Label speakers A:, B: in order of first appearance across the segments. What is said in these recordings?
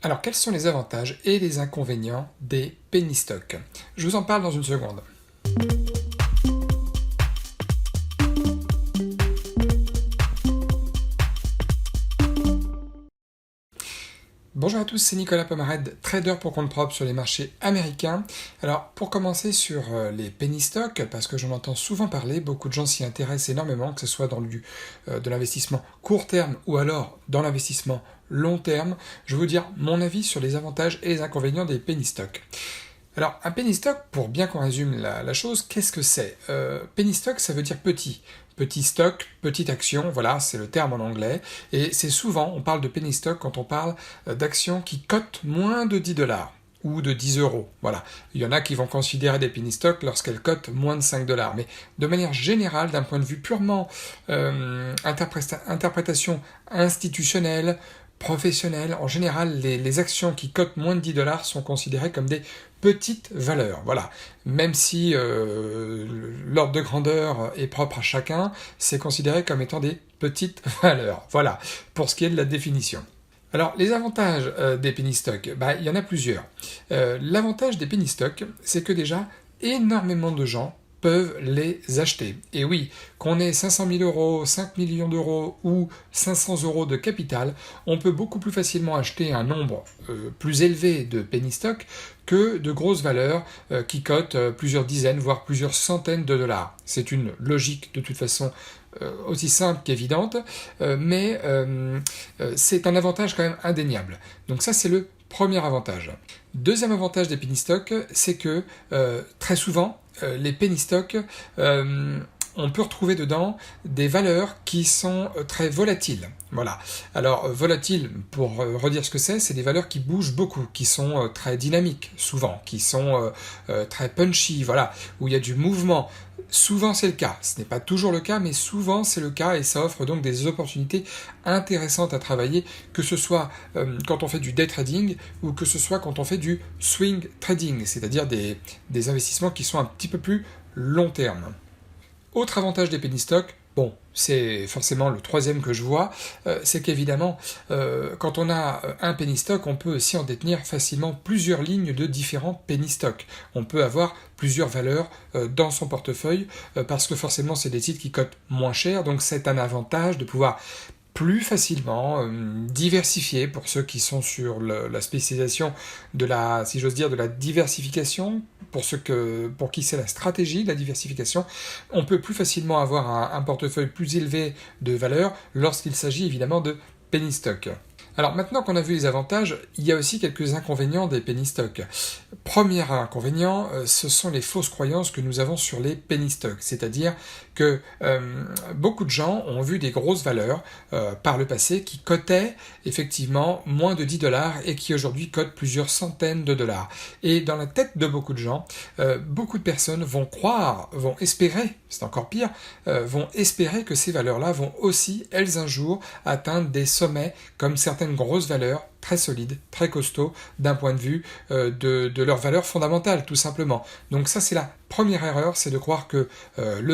A: Alors, quels sont les avantages et les inconvénients des penny stocks? Je vous en parle dans une seconde. Bonjour à tous, c'est Nicolas Pomarède, trader pour compte propre sur les marchés américains. Alors, pour commencer sur les penny stocks, parce que j'en entends souvent parler, beaucoup de gens s'y intéressent énormément, que ce soit dans de l'investissement court terme ou alors dans l'investissement long terme, je vais vous dire mon avis sur les avantages et les inconvénients des penny stocks. Alors, un penny stock, pour bien qu'on résume la chose, qu'est-ce que c'est? Penny stock, ça veut dire petit. Petit stock, petite action, voilà, c'est le terme en anglais. Et c'est souvent, on parle de penny stock quand on parle d'actions qui cotent moins de 10 dollars ou de 10 euros. Voilà. Il y en a qui vont considérer des penny stocks lorsqu'elles cotent moins de 5 dollars. Mais de manière générale, d'un point de vue purement interprétation institutionnelle, professionnelle, en général, les actions qui cotent moins de 10 dollars sont considérées comme des petites valeurs. Voilà. Même si l'ordre de grandeur est propre à chacun, c'est considéré comme étant des petites valeurs. Voilà, pour ce qui est de la définition. Alors, les avantages des penny stocks, il y en a plusieurs. L'avantage des penny stocks, c'est que déjà, énormément de gens peuvent les acheter. Et oui, qu'on ait 500 000 euros, 5 millions d'euros ou 500 euros de capital, on peut beaucoup plus facilement acheter un nombre plus élevé de penny stocks que de grosses valeurs qui cotent plusieurs dizaines, voire plusieurs centaines de dollars. C'est une logique de toute façon aussi simple qu'évidente, mais c'est un avantage quand même indéniable. Donc ça, c'est le premier avantage. Deuxième avantage des penny stocks, c'est que très souvent, les penny stocks, on peut retrouver dedans des valeurs qui sont très volatiles. Voilà. Alors, volatile, pour redire ce que c'est des valeurs qui bougent beaucoup, qui sont très dynamiques, souvent, qui sont très punchy, voilà, où il y a du mouvement. Souvent c'est le cas, ce n'est pas toujours le cas, mais souvent c'est le cas et ça offre donc des opportunités intéressantes à travailler, que ce soit quand on fait du day trading ou que ce soit quand on fait du swing trading, c'est-à-dire des investissements qui sont un petit peu plus long terme. Autre avantage des penny stocks, bon, c'est forcément le troisième que je vois, c'est qu'évidemment, quand on a un penny stock, on peut aussi en détenir facilement plusieurs lignes de différents penny stocks. On peut avoir plusieurs valeurs dans son portefeuille, parce que forcément, c'est des titres qui cotent moins cher, donc c'est un avantage de pouvoir plus facilement diversifier pour ceux qui sont sur la spécialisation de la, si j'ose dire, de la diversification, pour qui c'est la stratégie de la diversification, on peut plus facilement avoir un portefeuille plus élevé de valeur lorsqu'il s'agit évidemment de penny stock. Alors maintenant qu'on a vu les avantages, il y a aussi quelques inconvénients des penny stocks. Premier inconvénient, ce sont les fausses croyances que nous avons sur les penny stocks, c'est-à-dire que beaucoup de gens ont vu des grosses valeurs par le passé qui cotaient effectivement moins de 10 dollars et qui aujourd'hui cotent plusieurs centaines de dollars. Et dans la tête de beaucoup de gens, beaucoup de personnes vont croire, vont espérer, c'est encore pire, vont espérer que ces valeurs-là vont aussi, elles un jour, atteindre des sommets comme certaines grosses valeurs très solides, très costauds d'un point de vue de leur valeur fondamentale, tout simplement. Donc ça, c'est la première erreur, c'est de croire que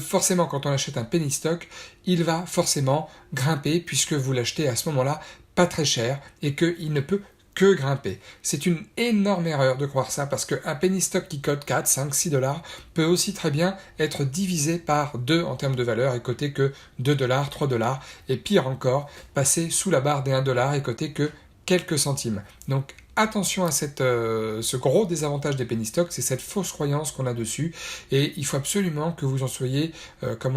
A: forcément, quand on achète un penny stock, il va forcément grimper puisque vous l'achetez à ce moment-là pas très cher et qu'il ne peut que grimper. C'est une énorme erreur de croire ça parce qu'un penny stock qui cote 4, 5, 6 dollars peut aussi très bien être divisé par 2 en termes de valeur et coter que 2 dollars, 3 dollars et pire encore, passer sous la barre des 1 dollar et coter que quelques centimes. Donc attention à ce gros désavantage des penny stocks, c'est cette fausse croyance qu'on a dessus et il faut absolument que vous en soyez que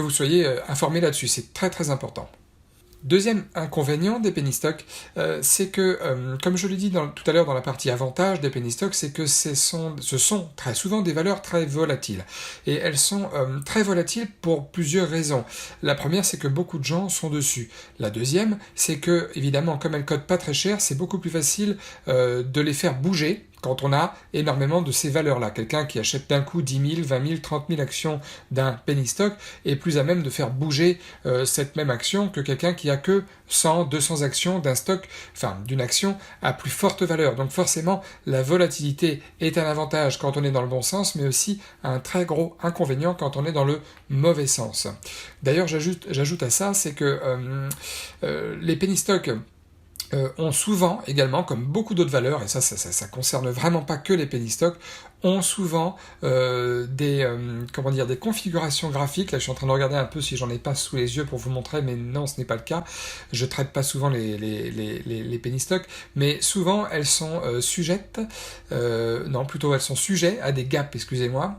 A: vous soyez informé là-dessus, c'est très très important. Deuxième inconvénient des penny stocks, c'est que, comme je l'ai dit tout à l'heure dans la partie avantage des penny stocks, c'est que ce sont très souvent des valeurs très volatiles. Et elles sont très volatiles pour plusieurs raisons. La première, c'est que beaucoup de gens sont dessus. La deuxième, c'est que, évidemment, comme elles cotent pas très cher, c'est beaucoup plus facile de les faire bouger quand on a énormément de ces valeurs-là. Quelqu'un qui achète d'un coup 10 000, 20 000, 30 000 actions d'un penny stock est plus à même de faire bouger cette même action que quelqu'un qui a que 100, 200 actions d'un stock, enfin d'une action à plus forte valeur. Donc forcément, la volatilité est un avantage quand on est dans le bon sens, mais aussi un très gros inconvénient quand on est dans le mauvais sens. D'ailleurs, j'ajoute à ça, c'est que les penny stocks ont souvent également, comme beaucoup d'autres valeurs, et ça concerne vraiment pas que les penny stocks, ont souvent des configurations graphiques. Là, je suis en train de regarder un peu si j'en ai pas sous les yeux pour vous montrer, mais non, ce n'est pas le cas. Je traite pas souvent les penny stocks, mais souvent elles sont sujettes, non, plutôt elles sont sujets à des gaps, excusez-moi,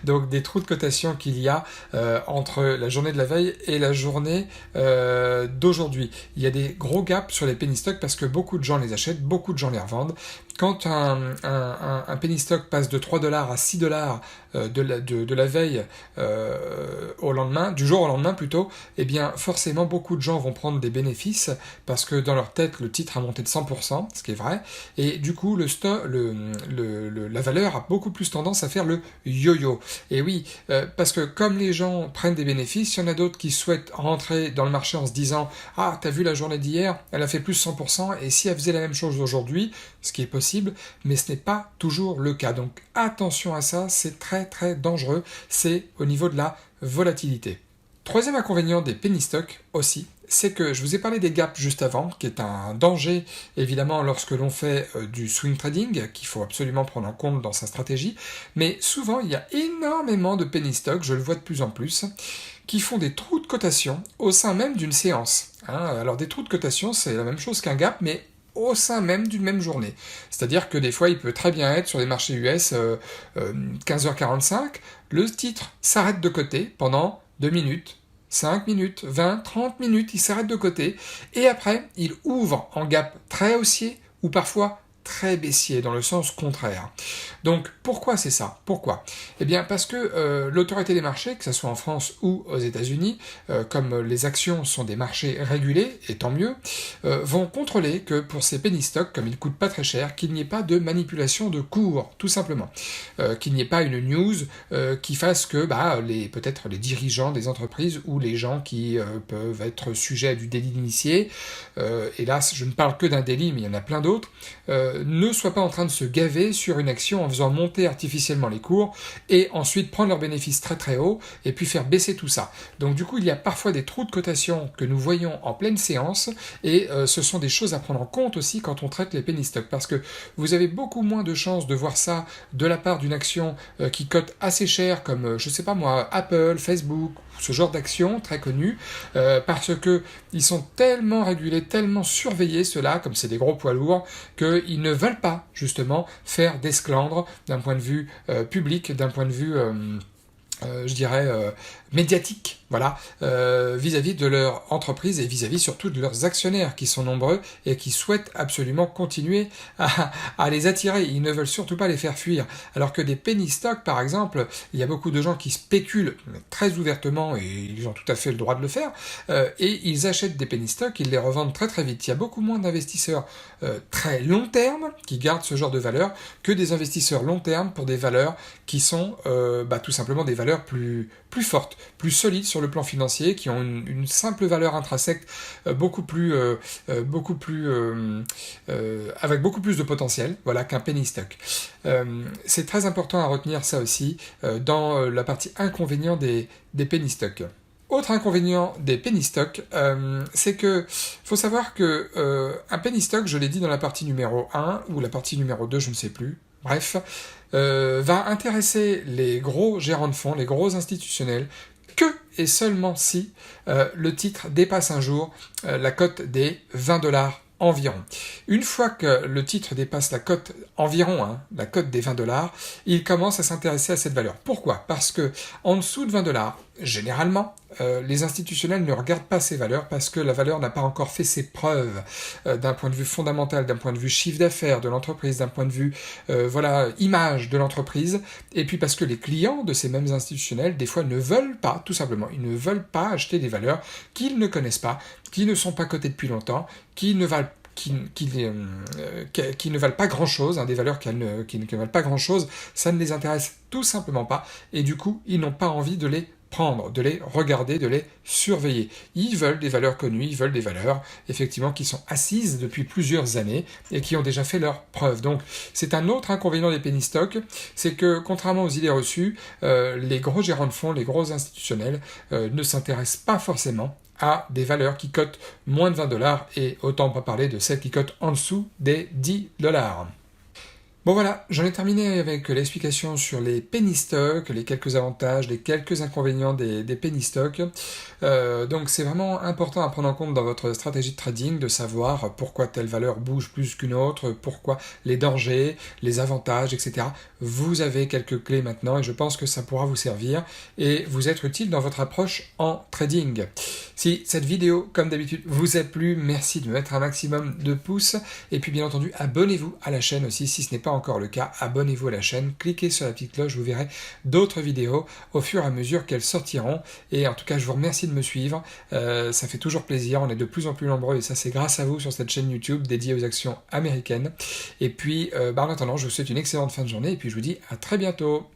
A: donc des trous de cotation qu'il y a entre la journée de la veille et la journée d'aujourd'hui. Il y a des gros gaps sur les penny stocks parce que beaucoup de gens les achètent, beaucoup de gens les revendent. Quand un penny stock passe de 3$ à $6 de la veille au lendemain, du jour au lendemain plutôt, eh bien forcément beaucoup de gens vont prendre des bénéfices parce que dans leur tête le titre a monté de 100%, ce qui est vrai, et du coup la valeur a beaucoup plus tendance à faire le yo-yo. Et oui, parce que comme les gens prennent des bénéfices, il y en a d'autres qui souhaitent rentrer dans le marché en se disant « Ah, t'as vu la journée d'hier, elle a fait plus 100%, et si elle faisait la même chose aujourd'hui, ce qui est possible, mais ce n'est pas toujours le cas. » Donc attention à ça, c'est très très dangereux, c'est au niveau de la volatilité. Troisième inconvénient des penny stocks aussi, c'est que je vous ai parlé des gaps juste avant, qui est un danger évidemment lorsque l'on fait du swing trading, qu'il faut absolument prendre en compte dans sa stratégie, mais souvent il y a énormément de penny stocks, je le vois de plus en plus, qui font des trous de cotation au sein même d'une séance. Alors des trous de cotation, c'est la même chose qu'un gap, mais au sein même d'une même journée. C'est-à-dire que des fois, il peut très bien être sur les marchés US 15h45, le titre s'arrête de côté pendant 2 minutes, 5 minutes, 20, 30 minutes, il s'arrête de côté, et après, il ouvre en gap très haussier, ou parfois très baissier, dans le sens contraire. Donc, pourquoi c'est ça? Pourquoi? Eh bien, parce que l'autorité des marchés, que ce soit en France ou aux États-Unis, comme les actions sont des marchés régulés, et tant mieux, vont contrôler que pour ces penny stocks, comme ils coûtent pas très cher, qu'il n'y ait pas de manipulation de cours, tout simplement. Qu'il n'y ait pas une news qui fasse que peut-être les dirigeants des entreprises ou les gens qui peuvent être sujets à du délit d'initié, hélas, je ne parle que d'un délit, mais il y en a plein d'autres, ne soient pas en train de se gaver sur une action en faisant monter artificiellement les cours et ensuite prendre leurs bénéfices très très hauts et puis faire baisser tout ça. Donc du coup, il y a parfois des trous de cotation que nous voyons en pleine séance et ce sont des choses à prendre en compte aussi quand on traite les penny stocks parce que vous avez beaucoup moins de chances de voir ça de la part d'une action qui cote assez cher comme, je sais pas moi, Apple, Facebook, ce genre d'actions très connues parce que ils sont tellement régulés, tellement surveillés ceux-là, comme c'est des gros poids lourds, qu'ils ne veulent pas justement faire d'esclandre d'un point de vue public, d'un point de vue médiatique, voilà, vis-à-vis de leur entreprise et vis-à-vis surtout de leurs actionnaires qui sont nombreux et qui souhaitent absolument continuer à les attirer. Ils ne veulent surtout pas les faire fuir. Alors que des penny stocks, par exemple, il y a beaucoup de gens qui spéculent très ouvertement et ils ont tout à fait le droit de le faire et ils achètent des penny stocks, ils les revendent très très vite. Il y a beaucoup moins d'investisseurs très long terme qui gardent ce genre de valeur que des investisseurs long terme pour des valeurs qui sont tout simplement des valeurs plus fortes, plus solides sur le plan financier, qui ont une simple valeur intrinsèque avec beaucoup plus de potentiel, voilà, qu'un penny stock. C'est très important à retenir ça aussi dans la partie inconvénient des penny stocks. Autre inconvénient des penny stocks, c'est que faut savoir que un penny stock, je l'ai dit dans la partie numéro 1 ou la partie numéro 2, je ne sais plus, bref, va intéresser les gros gérants de fonds, les gros institutionnels, que et seulement si le titre dépasse un jour la cote des $20 environ. Une fois que le titre dépasse la cote environ, la cote des $20, il commence à s'intéresser à cette valeur. Pourquoi? Parce que en dessous de $20, généralement, les institutionnels ne regardent pas ces valeurs parce que la valeur n'a pas encore fait ses preuves d'un point de vue fondamental, d'un point de vue chiffre d'affaires de l'entreprise, d'un point de vue image de l'entreprise, et puis parce que les clients de ces mêmes institutionnels, des fois, ne veulent pas, tout simplement, ils ne veulent pas acheter des valeurs qu'ils ne connaissent pas, qui ne sont pas cotées depuis longtemps, qui ne valent pas grand-chose, des valeurs qui ne valent pas grand-chose, ça ne les intéresse tout simplement pas, et du coup, ils n'ont pas envie de les prendre, de les regarder, de les surveiller. Ils veulent des valeurs connues, ils veulent des valeurs, effectivement, qui sont assises depuis plusieurs années et qui ont déjà fait leurs preuves. Donc, c'est un autre inconvénient des penny stocks, c'est que, contrairement aux idées reçues, les gros gérants de fonds, les gros institutionnels, ne s'intéressent pas forcément à des valeurs qui cotent moins de 20 $, et autant pas parler de celles qui cotent en dessous des 10 $. Bon voilà, j'en ai terminé avec l'explication sur les penny stocks, les quelques avantages, les quelques inconvénients des penny stocks. Donc c'est vraiment important à prendre en compte dans votre stratégie de trading, de savoir pourquoi telle valeur bouge plus qu'une autre, pourquoi les dangers, les avantages, etc. Vous avez quelques clés maintenant et je pense que ça pourra vous servir et vous être utile dans votre approche en trading. Si cette vidéo, comme d'habitude, vous a plu, merci de mettre un maximum de pouces et puis bien entendu, abonnez-vous à la chaîne aussi si ce n'est pas encore le cas, abonnez-vous à la chaîne, cliquez sur la petite cloche, vous verrez d'autres vidéos au fur et à mesure qu'elles sortiront. Et en tout cas, je vous remercie de me suivre, ça fait toujours plaisir, on est de plus en plus nombreux et ça c'est grâce à vous sur cette chaîne YouTube dédiée aux actions américaines. Et puis, en attendant, je vous souhaite une excellente fin de journée et puis je vous dis à très bientôt.